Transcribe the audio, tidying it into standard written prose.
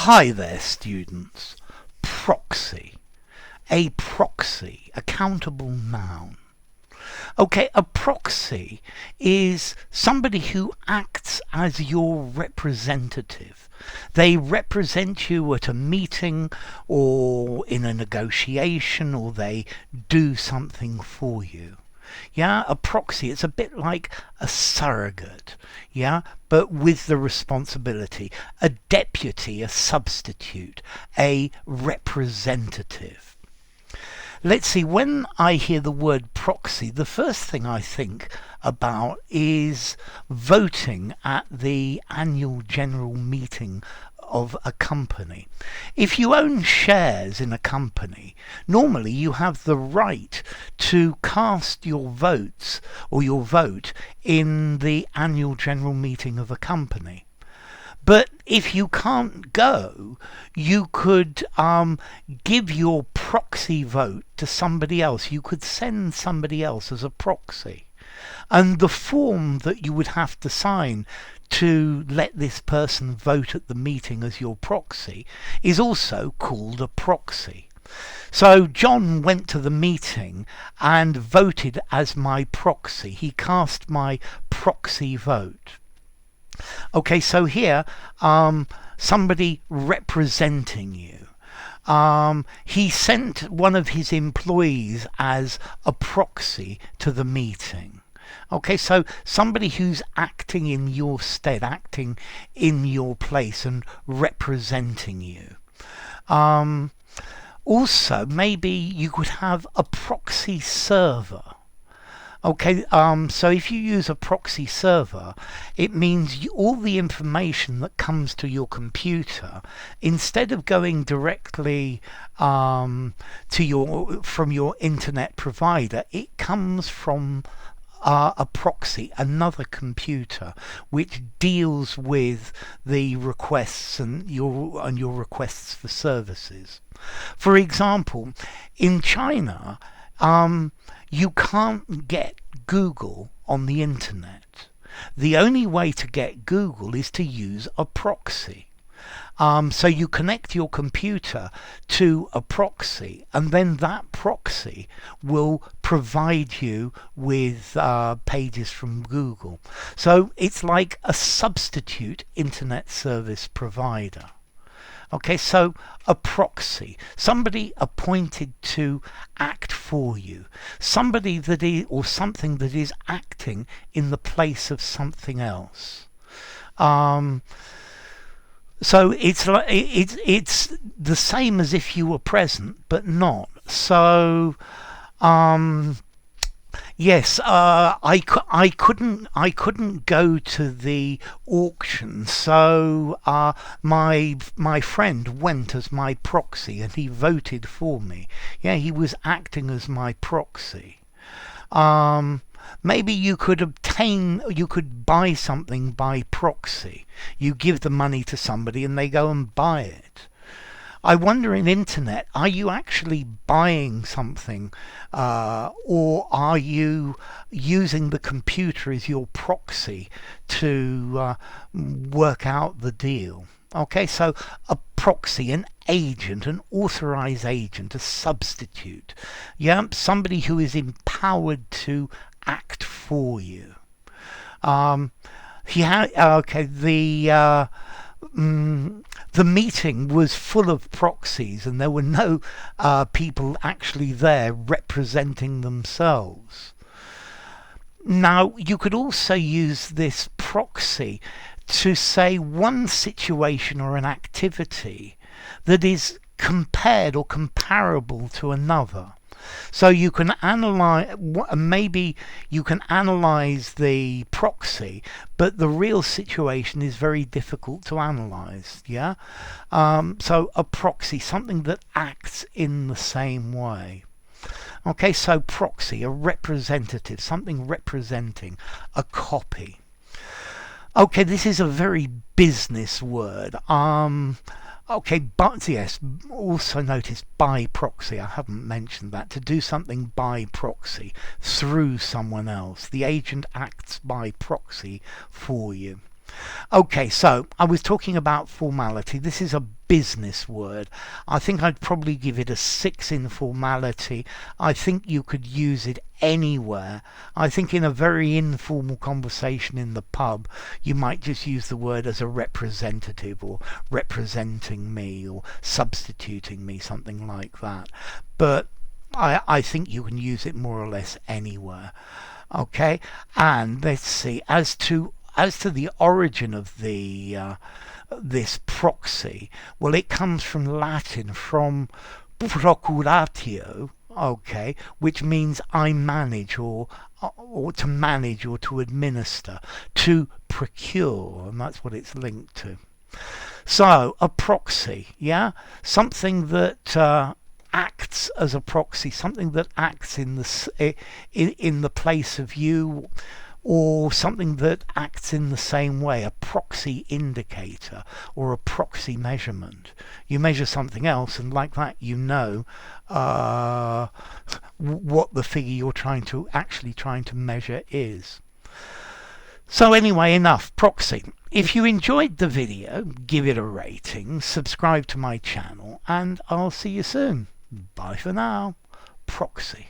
Hi there, students. Proxy. A proxy, a countable noun. Okay, a proxy is somebody who acts as your representative. They represent you at a meeting or in a negotiation, or they do something for you. Yeah, a proxy, it's a bit like a surrogate, yeah, but with the responsibility. A deputy, a substitute, a representative. Let's see, when I hear the word proxy, the first thing I think about is voting at the annual general meeting of a company. If you own shares in a company, normally you have the right to cast your votes or your vote in the annual general meeting of a company. But if you can't go, you could give your proxy vote to somebody else. You could send somebody else as a proxy. And the form that you would have to sign to let this person vote at the meeting as your proxy is also called a proxy. So John went to the meeting and voted as my proxy. He cast my proxy vote. Okay, so here, somebody representing you. He sent one of his employees as a proxy to the meeting. Okay, so somebody who's acting in your stead, acting in your place and representing you. Also, maybe you could have a proxy server. Okay, so if you use a proxy server, it means all the information that comes to your computer, instead of going directly from your internet provider, it comes from a proxy, another computer, which deals with the requests and your requests for services. For example, in China, you can't get Google on the internet. The only way to get Google is to use a proxy. So you connect your computer to a proxy, and then that proxy will provide you with pages from Google. So it's like a substitute internet service provider. Okay, so a proxy, somebody appointed to act for you, somebody that is, or something that is acting in the place of something else. So it's like it's the same as if you were present, but not. So yes, I couldn't go to the auction, so my friend went as my proxy and he voted for me. Yeah, he was acting as my proxy. Maybe you could buy something by proxy. You give the money to somebody and they go and buy it. I wonder in internet, are you actually buying something or are you using the computer as your proxy to work out the deal? Okay, so a proxy, an agent, an authorized agent, a substitute. Yeah, somebody who is empowered to act for you. The meeting was full of proxies and there were no people actually there representing themselves. Now, you could also use this proxy to say one situation or an activity that is compared or comparable to another. So you can analyze, maybe you can analyze the proxy, but the real situation is very difficult to analyze. Yeah. So a proxy, something that acts in the same way. Okay, so proxy, a representative, something representing, a copy. Okay, this is a very business word. Okay, but yes, also notice by proxy. I haven't mentioned that. To do something by proxy, through someone else. The agent acts by proxy for you. Okay, so I was talking about formality. This is a business word. I think I'd probably give it a 6 in formality. I think you could use it anywhere. I think in a very informal conversation in the pub, you might just use the word as a representative, or representing me, or substituting me, something like that. But I think you can use it more or less anywhere. Okay, and let's see, as to the origin of the this proxy, well, it comes from Latin, from procuratio, okay, which means I manage, or to manage, or to administer, to procure, and that's what it's linked to. So a proxy, yeah, something that acts as a proxy, something that acts in the place of you, or something that acts in the same way, a proxy indicator or a proxy measurement. You measure something else, and like that you know what the figure you're actually trying to measure is. So anyway, enough proxy. If you enjoyed the video, give it a rating, subscribe to my channel, and I'll see you soon. Bye for now. Proxy.